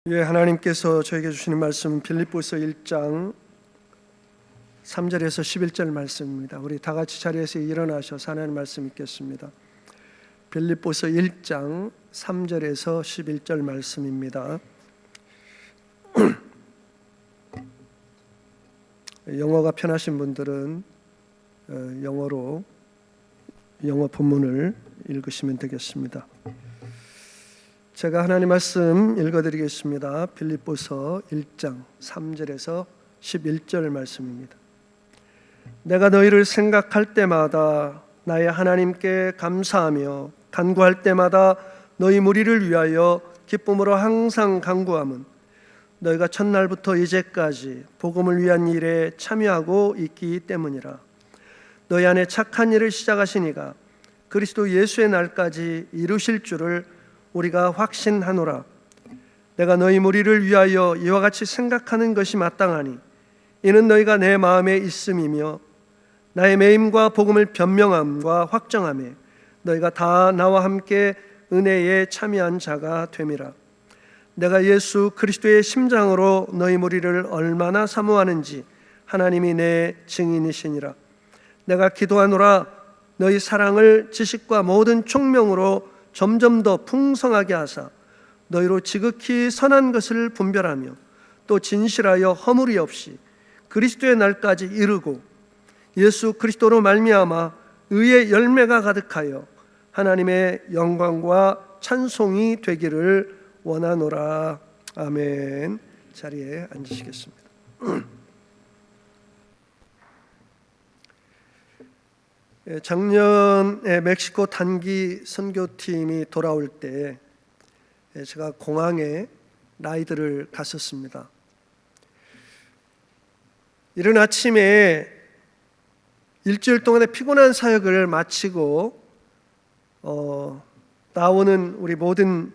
예, 하나님께서 저에게 주시는 말씀은 빌립보서 1장 3절에서 11절 말씀입니다. 우리 다 같이 자리에서 일어나셔서 하나님 말씀 읽겠습니다. 빌립보서 1장 3절에서 11절 말씀입니다. 영어가 편하신 분들은 영어 본문을 읽으시면 되겠습니다. 제가 하나님 말씀 읽어드리겠습니다. 빌립보서 1장 3절에서 11절 말씀입니다. 내가 너희를 생각할 때마다 나의 하나님께 감사하며 간구할 때마다 너희 무리를 위하여 기쁨으로 항상 간구함은 너희가 첫날부터 이제까지 복음을 위한 일에 참여하고 있기 때문이라. 너희 안에 착한 일을 시작하시니가 그리스도 예수의 날까지 이루실 줄을 우리가 확신하노라. 내가 너희 무리를 위하여 이와 같이 생각하는 것이 마땅하니 이는 너희가 내 마음에 있음이며 나의 매임과 복음을 변명함과 확정함에 너희가 다 나와 함께 은혜에 참여한 자가 됨이라. 내가 예수 그리스도의 심장으로 너희 무리를 얼마나 사모하는지 하나님이 내 증인이시니라. 내가 기도하노라. 너희 사랑을 지식과 모든 총명으로 점점 더 풍성하게 하사 너희로 지극히 선한 것을 분별하며 또 진실하여 허물이 없이 그리스도의 날까지 이르고 예수 그리스도로 말미암아 의의 열매가 가득하여 하나님의 영광과 찬송이 되기를 원하노라. 아멘. 자리에 앉으시겠습니다. 작년에 멕시코 단기 선교팀이 돌아올 때 제가 공항에 라이드를 갔었습니다. 이른 아침에 일주일 동안의 피곤한 사역을 마치고 나오는 우리 모든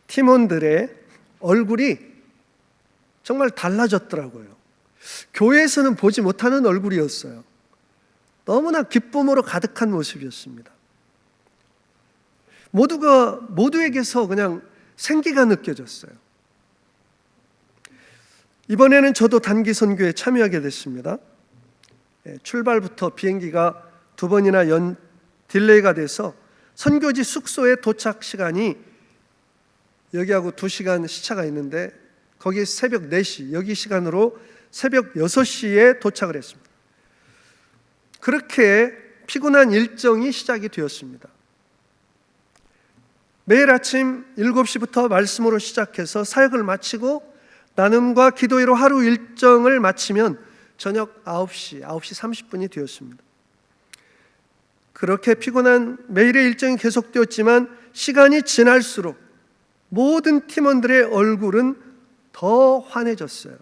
팀원들의 얼굴이 정말 달라졌더라고요. 교회에서는 보지 못하는 얼굴이었어요. 너무나 기쁨으로 가득한 모습이었습니다. 모두에게서 그냥 생기가 느껴졌어요. 이번에는 저도 단기 선교에 참여하게 됐습니다. 출발부터 비행기가 2번이나 딜레이가 돼서 선교지 숙소의 도착 시간이 여기하고 2시간 시차가 있는데 거기 새벽 4시, 여기 시간으로 새벽 6시에 도착을 했습니다. 그렇게 피곤한 일정이 시작이 되었습니다. 매일 아침 7시부터 말씀으로 시작해서 사역을 마치고 나눔과 기도회로 하루 일정을 마치면 저녁 9시 30분이 되었습니다. 그렇게 피곤한 매일의 일정이 계속되었지만 시간이 지날수록 모든 팀원들의 얼굴은 더 환해졌어요.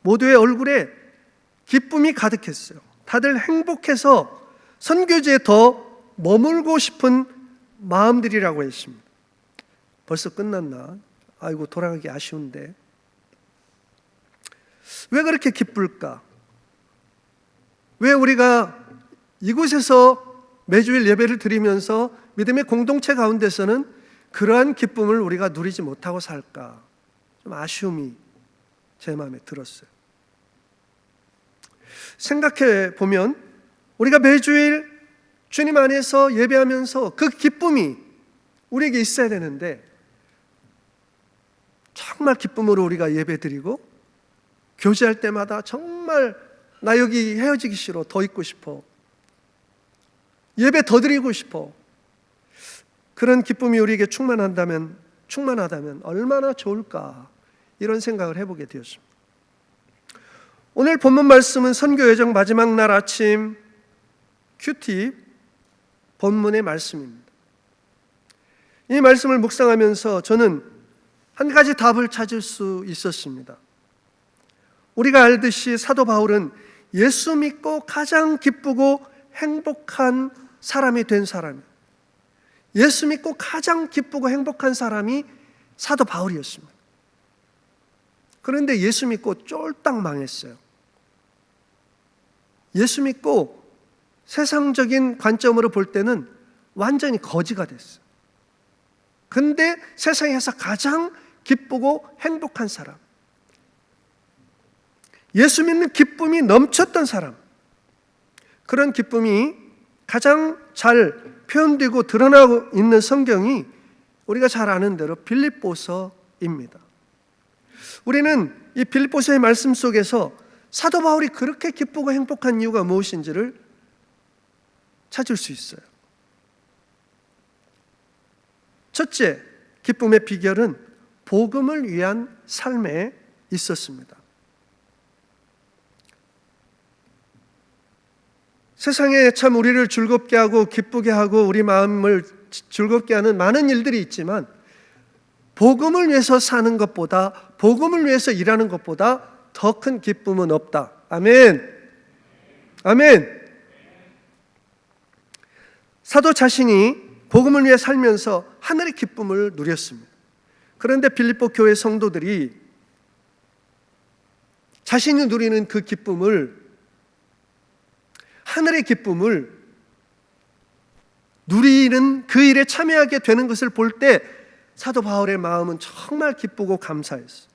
모두의 얼굴에 기쁨이 가득했어요. 다들 행복해서 선교지에 더 머물고 싶은 마음들이라고 했습니다. 벌써 끝났나? 아이고, 돌아가기 아쉬운데. 왜 그렇게 기쁠까? 왜 우리가 이곳에서 매주일 예배를 드리면서 믿음의 공동체 가운데서는 그러한 기쁨을 우리가 누리지 못하고 살까? 좀 아쉬움이 제 마음에 들었어요. 생각해 보면 우리가 매주일 주님 안에서 예배하면서 그 기쁨이 우리에게 있어야 되는데 정말 기쁨으로 우리가 예배드리고 교제할 때마다 정말 나 여기 헤어지기 싫어, 더 있고 싶어, 예배 더 드리고 싶어, 그런 기쁨이 우리에게 충만하다면 얼마나 좋을까, 이런 생각을 해보게 되었습니다. 오늘 본문 말씀은 선교 여정 마지막 날 아침 큐티 본문의 말씀입니다. 이 말씀을 묵상하면서 저는 한 가지 답을 찾을 수 있었습니다. 우리가 알듯이 사도 바울은 예수 믿고 가장 기쁘고 행복한 사람이 된 사람이에요. 예수 믿고 가장 기쁘고 행복한 사람이 사도 바울이었습니다. 그런데 예수 믿고 쫄딱 망했어요. 예수 믿고 세상적인 관점으로 볼 때는 완전히 거지가 됐어요. 근데 세상에서 가장 기쁘고 행복한 사람, 예수 믿는 기쁨이 넘쳤던 사람, 그런 기쁨이 가장 잘 표현되고 드러나고 있는 성경이 우리가 잘 아는 대로 빌립보서입니다. 우리는 이 빌립보서의 말씀 속에서 사도 바울이 그렇게 기쁘고 행복한 이유가 무엇인지를 찾을 수 있어요. 첫째, 기쁨의 비결은 복음을 위한 삶에 있었습니다. 세상에 참 우리를 즐겁게 하고 기쁘게 하고 우리 마음을 즐겁게 하는 많은 일들이 있지만 복음을 위해서 사는 것보다, 복음을 위해서 일하는 것보다 더 큰 기쁨은 없다. 아멘. 아멘. 사도 자신이 복음을 위해 살면서 하늘의 기쁨을 누렸습니다. 그런데 빌립보 교회 성도들이 자신이 누리는 그 기쁨을, 하늘의 기쁨을 누리는 그 일에 참여하게 되는 것을 볼 때 사도 바울의 마음은 정말 기쁘고 감사했어요.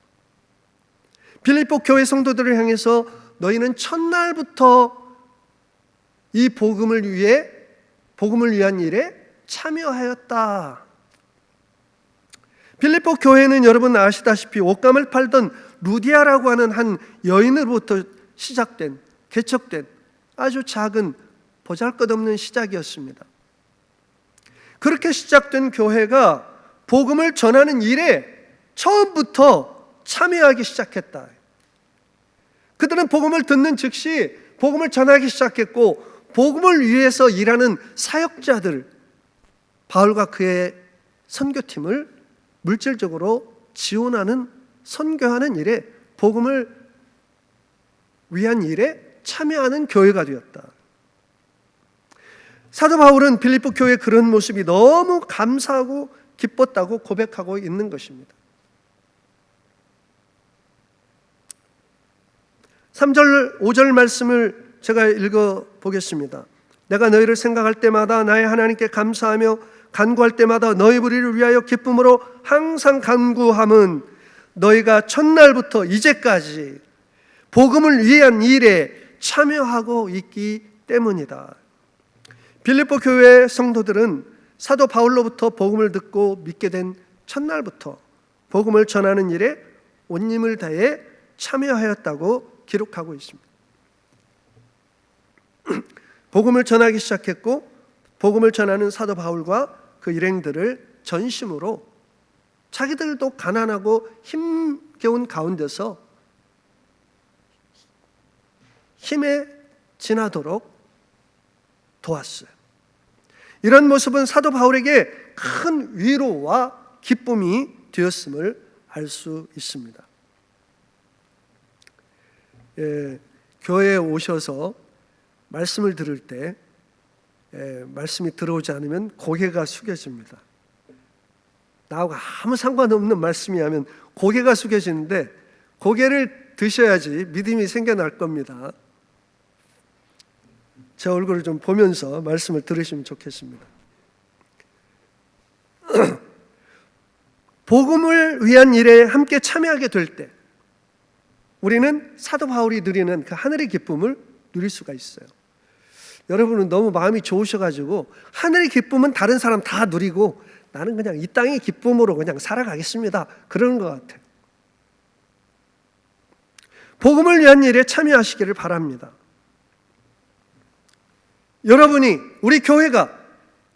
빌립보 교회 성도들을 향해서 너희는 첫날부터 이 복음을 위한 일에 참여하였다. 빌립보 교회는 여러분 아시다시피 옷감을 팔던 루디아라고 하는 한 여인으로부터 시작된, 개척된 아주 작은 보잘것없는 시작이었습니다. 그렇게 시작된 교회가 복음을 전하는 일에 처음부터 참여하기 시작했다. 그들은 복음을 듣는 즉시 복음을 전하기 시작했고, 복음을 위해서 일하는 사역자들, 바울과 그의 선교팀을 물질적으로 지원하는, 선교하는 일에, 복음을 위한 일에 참여하는 교회가 되었다. 사도 바울은 빌립보 교회의 그런 모습이 너무 감사하고 기뻤다고 고백하고 있는 것입니다. 3절, 5절 말씀을 제가 읽어보겠습니다. 내가 너희를 생각할 때마다 나의 하나님께 감사하며 간구할 때마다 너희 무리를 위하여 기쁨으로 항상 간구함은 너희가 첫날부터 이제까지 복음을 위한 일에 참여하고 있기 때문이다. 빌립보 교회 성도들은 사도 바울로부터 복음을 듣고 믿게 된 첫날부터 복음을 전하는 일에 온 힘을 다해 참여하였다고 기록하고 있습니다. 복음을 전하기 시작했고, 복음을 전하는 사도 바울과 그 일행들을 전심으로 자기들도 가난하고 힘겨운 가운데서 힘에 지나도록 도왔어요. 이런 모습은 사도 바울에게 큰 위로와 기쁨이 되었음을 알 수 있습니다. 교회에 오셔서 말씀을 들을 때 말씀이 들어오지 않으면 고개가 숙여집니다. 나하고 아무 상관없는 말씀이 하면 고개가 숙여지는데, 고개를 드셔야지 믿음이 생겨날 겁니다. 제 얼굴을 좀 보면서 말씀을 들으시면 좋겠습니다. 복음을 위한 일에 함께 참여하게 될 때 우리는 사도 바울이 누리는 그 하늘의 기쁨을 누릴 수가 있어요. 여러분은 너무 마음이 좋으셔가지고 하늘의 기쁨은 다른 사람 다 누리고 나는 그냥 이 땅의 기쁨으로 그냥 살아가겠습니다, 그러는 것 같아요. 복음을 위한 일에 참여하시기를 바랍니다. 여러분이, 우리 교회가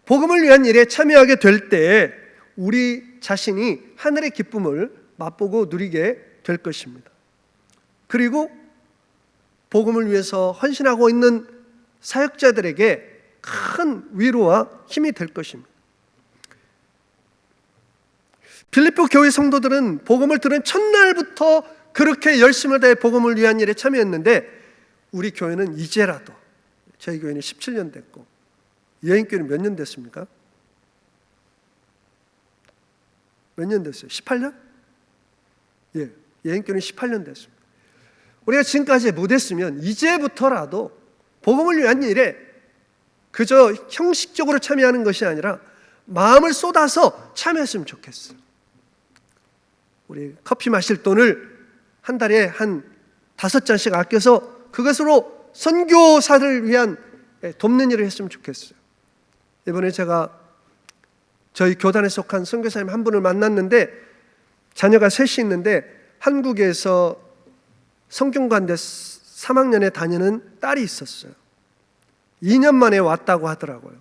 복음을 위한 일에 참여하게 될 때 우리 자신이 하늘의 기쁨을 맛보고 누리게 될 것입니다. 그리고 복음을 위해서 헌신하고 있는 사역자들에게 큰 위로와 힘이 될 것입니다. 빌립보 교회 성도들은 복음을 들은 첫날부터 그렇게 열심을 다해 복음을 위한 일에 참여했는데, 우리 교회는 이제라도, 저희 교회는 17년 됐고, 여인교회는 몇 년 됐습니까? 몇 년 됐어요? 18년? 예, 여인교회는 18년 됐습니다. 우리가 지금까지 못했으면 이제부터라도 복음을 위한 일에 그저 형식적으로 참여하는 것이 아니라 마음을 쏟아서 참여했으면 좋겠어요. 우리 커피 마실 돈을 한 달에 한 5잔씩 아껴서 그것으로 선교사를 위한 돕는 일을 했으면 좋겠어요. 이번에 제가 저희 교단에 속한 선교사님 한 분을 만났는데 자녀가 셋이 있는데 한국에서 성균관대 3학년에 다니는 딸이 있었어요. 2년 만에 왔다고 하더라고요.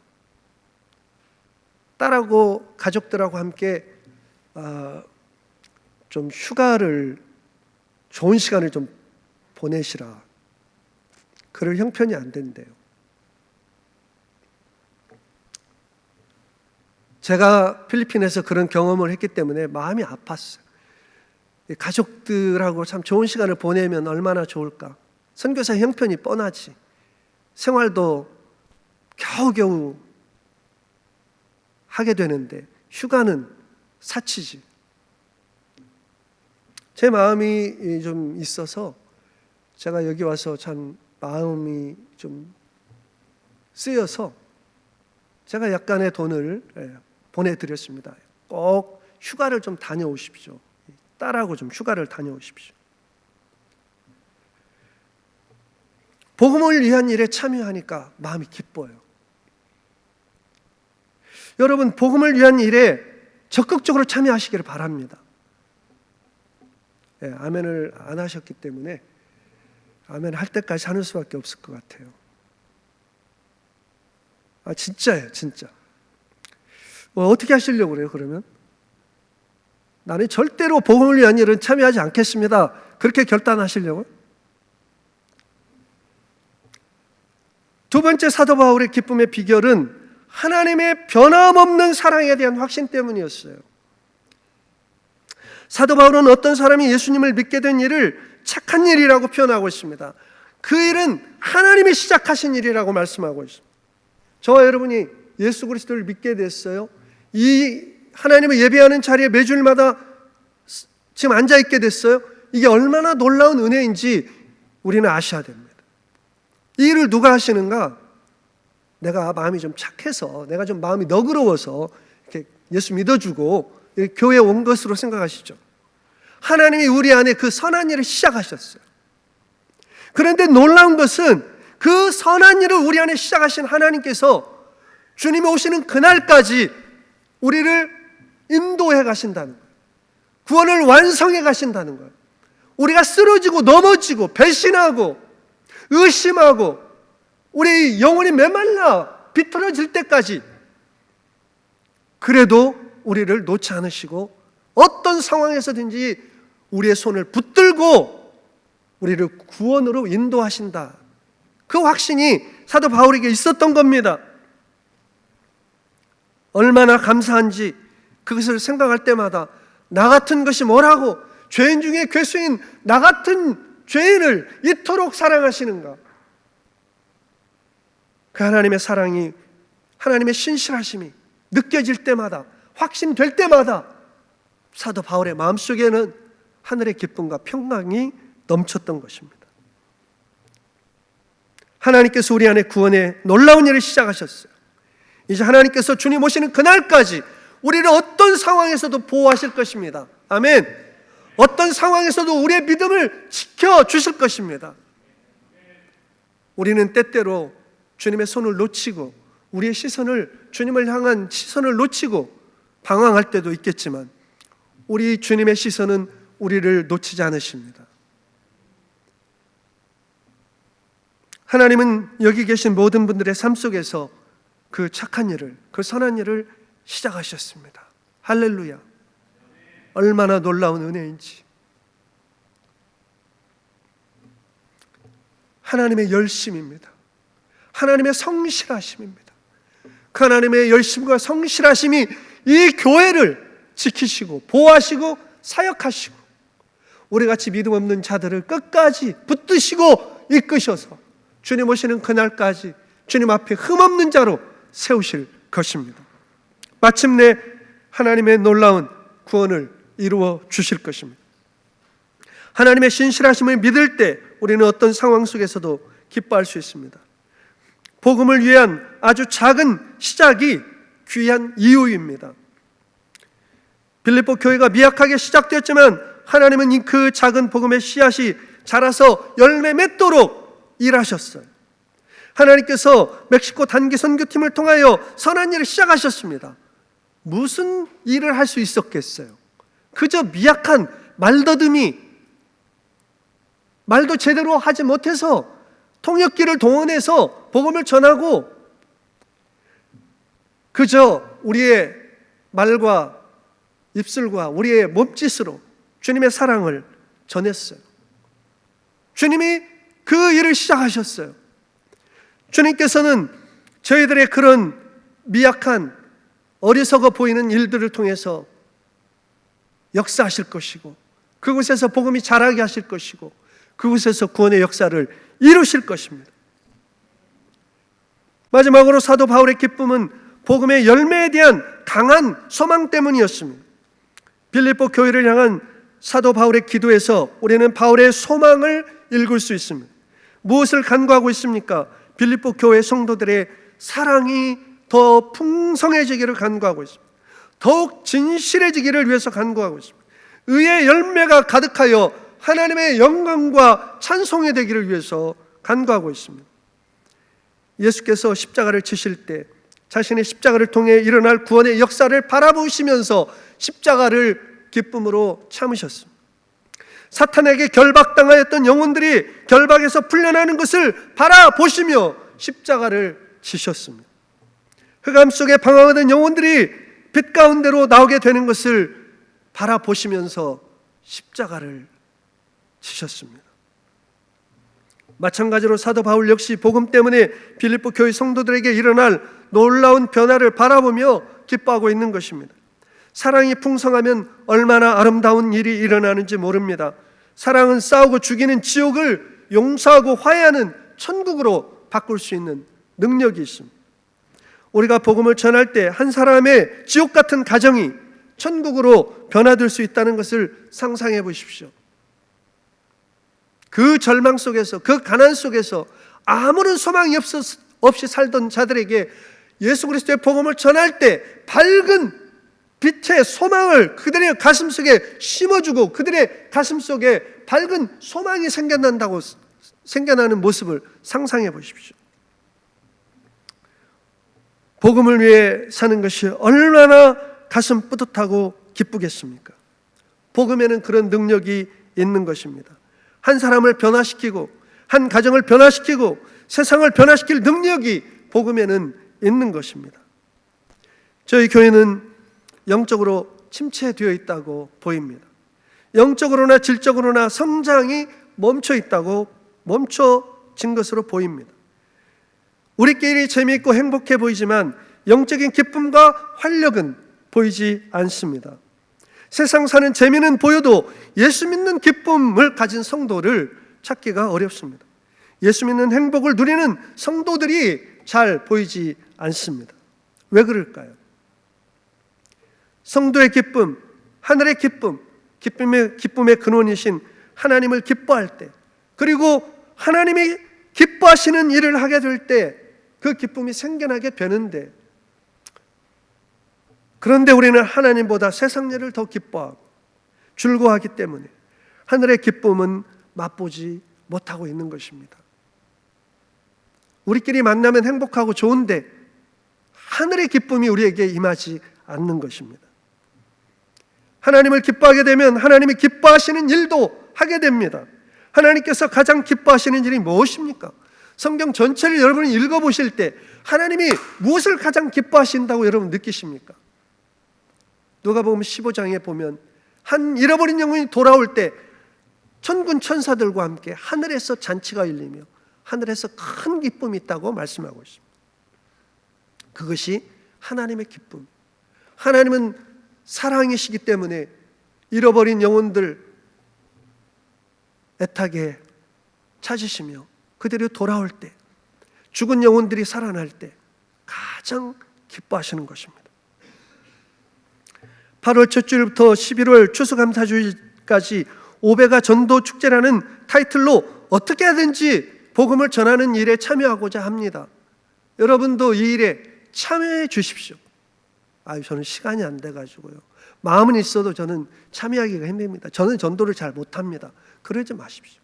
딸하고 가족들하고 함께 좀 휴가를 좋은 시간을 좀 보내시라. 그럴 형편이 안 된대요. 제가 필리핀에서 그런 경험을 했기 때문에 마음이 아팠어요. 가족들하고 참 좋은 시간을 보내면 얼마나 좋을까. 선교사 형편이 뻔하지. 생활도 겨우겨우 하게 되는데 휴가는 사치지. 제 마음이 좀 있어서 제가 여기 와서 참 마음이 좀 쓰여서 제가 약간의 돈을 보내드렸습니다. 꼭 휴가를 좀 다녀오십시오. 딸하고 좀 휴가를 다녀오십시오. 복음을 위한 일에 참여하니까 마음이 기뻐요. 여러분, 복음을 위한 일에 적극적으로 참여하시기를 바랍니다. 아멘을 안 하셨기 때문에 아멘 할 때까지 하는 수밖에 없을 것 같아요. 진짜예요, 진짜. 어떻게 하시려고 그래요, 그러면? 나는 절대로 복음을 위한 일은 참여하지 않겠습니다. 그렇게 결단하시려고? 두 번째 사도 바울의 기쁨의 비결은 하나님의 변함없는 사랑에 대한 확신 때문이었어요. 사도 바울은 어떤 사람이 예수님을 믿게 된 일을 착한 일이라고 표현하고 있습니다. 그 일은 하나님이 시작하신 일이라고 말씀하고 있습니다. 저와 여러분이 예수 그리스도를 믿게 됐어요. 이 하나님을 예배하는 자리에 매주일마다 지금 앉아있게 됐어요. 이게 얼마나 놀라운 은혜인지 우리는 아셔야 됩니다. 이 일을 누가 하시는가? 내가 마음이 좀 착해서, 내가 좀 마음이 너그러워서 이렇게 예수 믿어주고 교회에 온 것으로 생각하시죠. 하나님이 우리 안에 그 선한 일을 시작하셨어요. 그런데 놀라운 것은 그 선한 일을 우리 안에 시작하신 하나님께서 주님이 오시는 그날까지 우리를 인도해 가신다는 거예요. 구원을 완성해 가신다는 거예요. 우리가 쓰러지고 넘어지고 배신하고 의심하고 우리 영혼이 메말라 비틀어질 때까지 그래도 우리를 놓지 않으시고 어떤 상황에서든지 우리의 손을 붙들고 우리를 구원으로 인도하신다. 그 확신이 사도 바울에게 있었던 겁니다. 얼마나 감사한지 그것을 생각할 때마다 나 같은 것이 뭐라고, 죄인 중에 괴수인 나 같은 죄인을 이토록 사랑하시는가. 그 하나님의 사랑이, 하나님의 신실하심이 느껴질 때마다, 확신될 때마다 사도 바울의 마음속에는 하늘의 기쁨과 평강이 넘쳤던 것입니다. 하나님께서 우리 안에 구원의 놀라운 일을 시작하셨어요. 이제 하나님께서 주님 오시는 그날까지 우리를 어떤 상황에서도 보호하실 것입니다. 아멘. 어떤 상황에서도 우리의 믿음을 지켜주실 것입니다. 우리는 때때로 주님의 손을 놓치고 우리의 시선을, 주님을 향한 시선을 놓치고 방황할 때도 있겠지만 우리 주님의 시선은 우리를 놓치지 않으십니다. 하나님은 여기 계신 모든 분들의 삶 속에서 그 착한 일을, 그 선한 일을 시작하셨습니다. 할렐루야. 얼마나 놀라운 은혜인지. 하나님의 열심입니다. 하나님의 성실하심입니다. 그 하나님의 열심과 성실하심이 이 교회를 지키시고 보호하시고 사역하시고 우리같이 믿음 없는 자들을 끝까지 붙드시고 이끄셔서 주님 오시는 그날까지 주님 앞에 흠없는 자로 세우실 것입니다. 마침내 하나님의 놀라운 구원을 이루어 주실 것입니다. 하나님의 신실하심을 믿을 때 우리는 어떤 상황 속에서도 기뻐할 수 있습니다. 복음을 위한 아주 작은 시작이 귀한 이유입니다. 빌립보 교회가 미약하게 시작되었지만 하나님은 그 작은 복음의 씨앗이 자라서 열매 맺도록 일하셨어요. 하나님께서 멕시코 단기 선교팀을 통하여 선한 일을 시작하셨습니다. 무슨 일을 할 수 있었겠어요? 그저 미약한 말더듬이, 말도 제대로 하지 못해서 통역기를 동원해서 복음을 전하고 그저 우리의 말과 입술과 우리의 몸짓으로 주님의 사랑을 전했어요. 주님이 그 일을 시작하셨어요. 주님께서는 저희들의 그런 미약한 어리석어 보이는 일들을 통해서 역사하실 것이고 그곳에서 복음이 자라게 하실 것이고 그곳에서 구원의 역사를 이루실 것입니다. 마지막으로 사도 바울의 기쁨은 복음의 열매에 대한 강한 소망 때문이었습니다. 빌립보 교회를 향한 사도 바울의 기도에서 우리는 바울의 소망을 읽을 수 있습니다. 무엇을 간구하고 있습니까? 빌립보 교회 성도들의 사랑이 더 풍성해지기를 간구하고 있습니다. 더욱 진실해지기를 위해서 간구하고 있습니다. 의의 열매가 가득하여 하나님의 영광과 찬송이 되기를 위해서 간구하고 있습니다. 예수께서 십자가를 지실 때 자신의 십자가를 통해 일어날 구원의 역사를 바라보시면서 십자가를 기쁨으로 참으셨습니다. 사탄에게 결박당하였던 영혼들이 결박에서 풀려나는 것을 바라보시며 십자가를 지셨습니다. 흑암 속에 방황하던 영혼들이 빛 가운데로 나오게 되는 것을 바라보시면서 십자가를 지셨습니다. 마찬가지로 사도 바울 역시 복음 때문에 빌립보 교회 성도들에게 일어날 놀라운 변화를 바라보며 기뻐하고 있는 것입니다. 사랑이 풍성하면 얼마나 아름다운 일이 일어나는지 모릅니다. 사랑은 싸우고 죽이는 지옥을 용서하고 화해하는 천국으로 바꿀 수 있는 능력이 있습니다. 우리가 복음을 전할 때 한 사람의 지옥 같은 가정이 천국으로 변화될 수 있다는 것을 상상해 보십시오. 그 절망 속에서, 그 가난 속에서 아무런 소망이 없이 살던 자들에게 예수 그리스도의 복음을 전할 때 밝은 빛의 소망을 그들의 가슴 속에 심어주고 그들의 가슴 속에 밝은 소망이 생겨나는 모습을 상상해 보십시오. 복음을 위해 사는 것이 얼마나 가슴 뿌듯하고 기쁘겠습니까? 복음에는 그런 능력이 있는 것입니다. 한 사람을 변화시키고 한 가정을 변화시키고 세상을 변화시킬 능력이 복음에는 있는 것입니다. 저희 교회는 영적으로 침체되어 있다고 보입니다. 영적으로나 질적으로나 성장이 멈춰진 것으로 보입니다. 우리끼리 재미있고 행복해 보이지만 영적인 기쁨과 활력은 보이지 않습니다. 세상 사는 재미는 보여도 예수 믿는 기쁨을 가진 성도를 찾기가 어렵습니다. 예수 믿는 행복을 누리는 성도들이 잘 보이지 않습니다. 왜 그럴까요? 성도의 기쁨, 하늘의 기쁨, 기쁨의 근원이신 하나님을 기뻐할 때, 그리고 하나님이 기뻐하시는 일을 하게 될 때 그 기쁨이 생겨나게 되는데, 그런데 우리는 하나님보다 세상 일을 더 기뻐하고 즐거워하기 때문에 하늘의 기쁨은 맛보지 못하고 있는 것입니다. 우리끼리 만나면 행복하고 좋은데 하늘의 기쁨이 우리에게 임하지 않는 것입니다. 하나님을 기뻐하게 되면 하나님이 기뻐하시는 일도 하게 됩니다. 하나님께서 가장 기뻐하시는 일이 무엇입니까? 성경 전체를 여러분이 읽어보실 때 하나님이 무엇을 가장 기뻐하신다고 여러분 느끼십니까? 누가복음 15장에 보면 한 잃어버린 영혼이 돌아올 때 천군 천사들과 함께 하늘에서 잔치가 열리며 하늘에서 큰 기쁨이 있다고 말씀하고 있습니다. 그것이 하나님의 기쁨. 하나님은 사랑이시기 때문에 잃어버린 영혼들 애타게 찾으시며 그들이 돌아올 때, 죽은 영혼들이 살아날 때 가장 기뻐하시는 것입니다. 8월 첫 주일부터 11월 추수감사주일까지 5배가 전도 축제라는 타이틀로 어떻게 하든지 복음을 전하는 일에 참여하고자 합니다. 여러분도 이 일에 참여해 주십시오. 저는 시간이 안 돼가지고요. 마음은 있어도 저는 참여하기가 힘듭니다. 저는 전도를 잘 못합니다. 그러지 마십시오.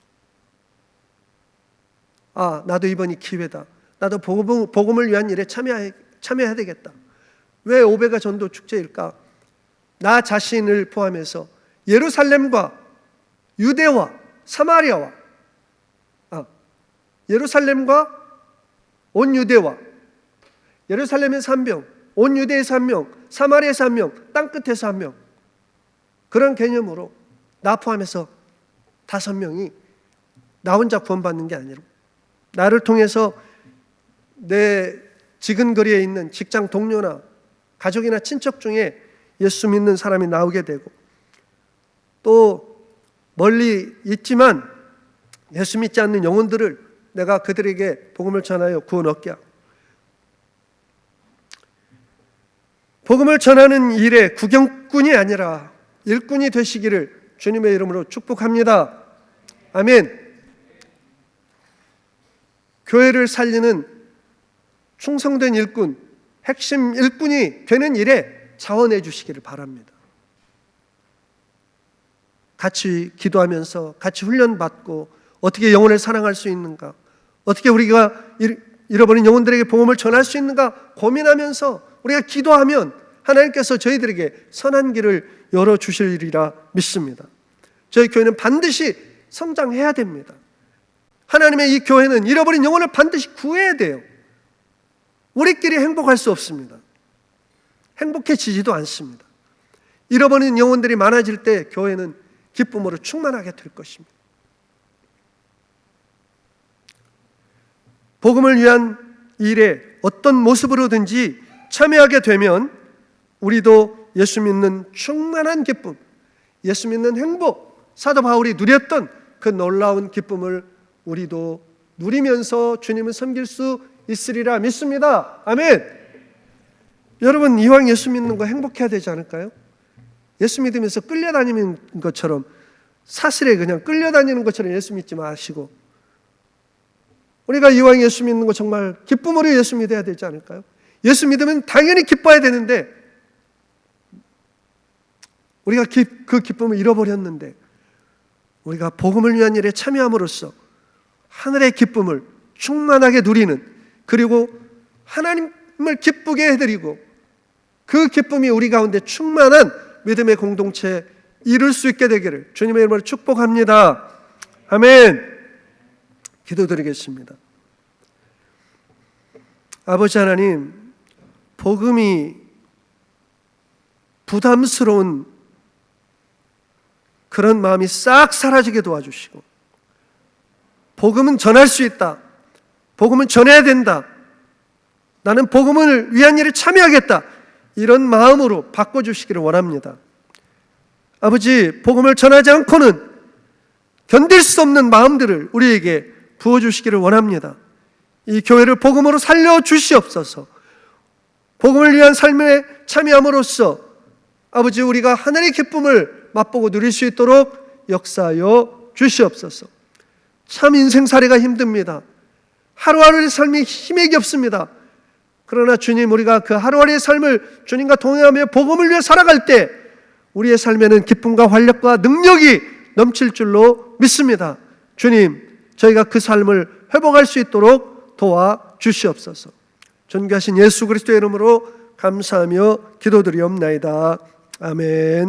나도 이번이 기회다. 나도 복음을 위한 일에 참여해야 되겠다. 왜 500가 전도 축제일까? 나 자신을 포함해서 예루살렘과 유대와 사마리아와 예루살렘과 온 유대와 예루살렘에서 1명, 온 유대에서 1명, 사마리아에서 1명, 땅끝에서 1명, 그런 개념으로 나 포함해서 5명이 나 혼자 구원받는 게 아니라 나를 통해서 내 지근거리에 있는 직장 동료나 가족이나 친척 중에 예수 믿는 사람이 나오게 되고, 또 멀리 있지만 예수 믿지 않는 영혼들을 내가 그들에게 복음을 전하여 구원 얻게 하고, 복음을 전하는 일에 구경꾼이 아니라 일꾼이 되시기를 주님의 이름으로 축복합니다. 아멘. 교회를 살리는 충성된 일꾼, 핵심 일꾼이 되는 일에 자원해 주시기를 바랍니다. 같이 기도하면서 같이 훈련받고 어떻게 영혼을 사랑할 수 있는가, 어떻게 우리가 잃어버린 영혼들에게 복음을 전할 수 있는가 고민하면서 우리가 기도하면 하나님께서 저희들에게 선한 길을 열어주시리라 믿습니다. 저희 교회는 반드시 성장해야 됩니다. 하나님의 이 교회는 잃어버린 영혼을 반드시 구해야 돼요. 우리끼리 행복할 수 없습니다. 행복해지지도 않습니다. 잃어버린 영혼들이 많아질 때 교회는 기쁨으로 충만하게 될 것입니다. 복음을 위한 일에 어떤 모습으로든지 참여하게 되면 우리도 예수 믿는 충만한 기쁨, 예수 믿는 행복, 사도 바울이 누렸던 그 놀라운 기쁨을 우리도 누리면서 주님을 섬길 수 있으리라 믿습니다. 아멘. 여러분, 이왕 예수 믿는 거 행복해야 되지 않을까요? 예수 믿으면서 끌려다니는 것처럼, 사슬에 그냥 끌려다니는 것처럼 예수 믿지 마시고, 우리가 이왕 예수 믿는 거 정말 기쁨으로 예수 믿어야 되지 않을까요? 예수 믿으면 당연히 기뻐야 되는데 우리가 그 기쁨을 잃어버렸는데, 우리가 복음을 위한 일에 참여함으로써 하늘의 기쁨을 충만하게 누리는, 그리고 하나님을 기쁘게 해드리고 그 기쁨이 우리 가운데 충만한 믿음의 공동체 이룰 수 있게 되기를 주님의 이름으로 축복합니다. 아멘. 기도드리겠습니다. 아버지 하나님, 복음이 부담스러운 그런 마음이 싹 사라지게 도와주시고, 복음은 전할 수 있다, 복음은 전해야 된다, 나는 복음을 위한 일에 참여하겠다, 이런 마음으로 바꿔주시기를 원합니다. 아버지, 복음을 전하지 않고는 견딜 수 없는 마음들을 우리에게 부어주시기를 원합니다. 이 교회를 복음으로 살려주시옵소서. 복음을 위한 삶에 참여함으로써 아버지, 우리가 하늘의 기쁨을 맛보고 누릴 수 있도록 역사하여 주시옵소서. 참 인생살이가 힘듭니다. 하루하루의 삶이 힘이 없습니다. 그러나 주님, 우리가 그 하루하루의 삶을 주님과 동행하며 복음을 위해 살아갈 때 우리의 삶에는 기쁨과 활력과 능력이 넘칠 줄로 믿습니다. 주님, 저희가 그 삶을 회복할 수 있도록 도와주시옵소서. 존귀하신 예수 그리스도의 이름으로 감사하며 기도드리옵나이다. 아멘.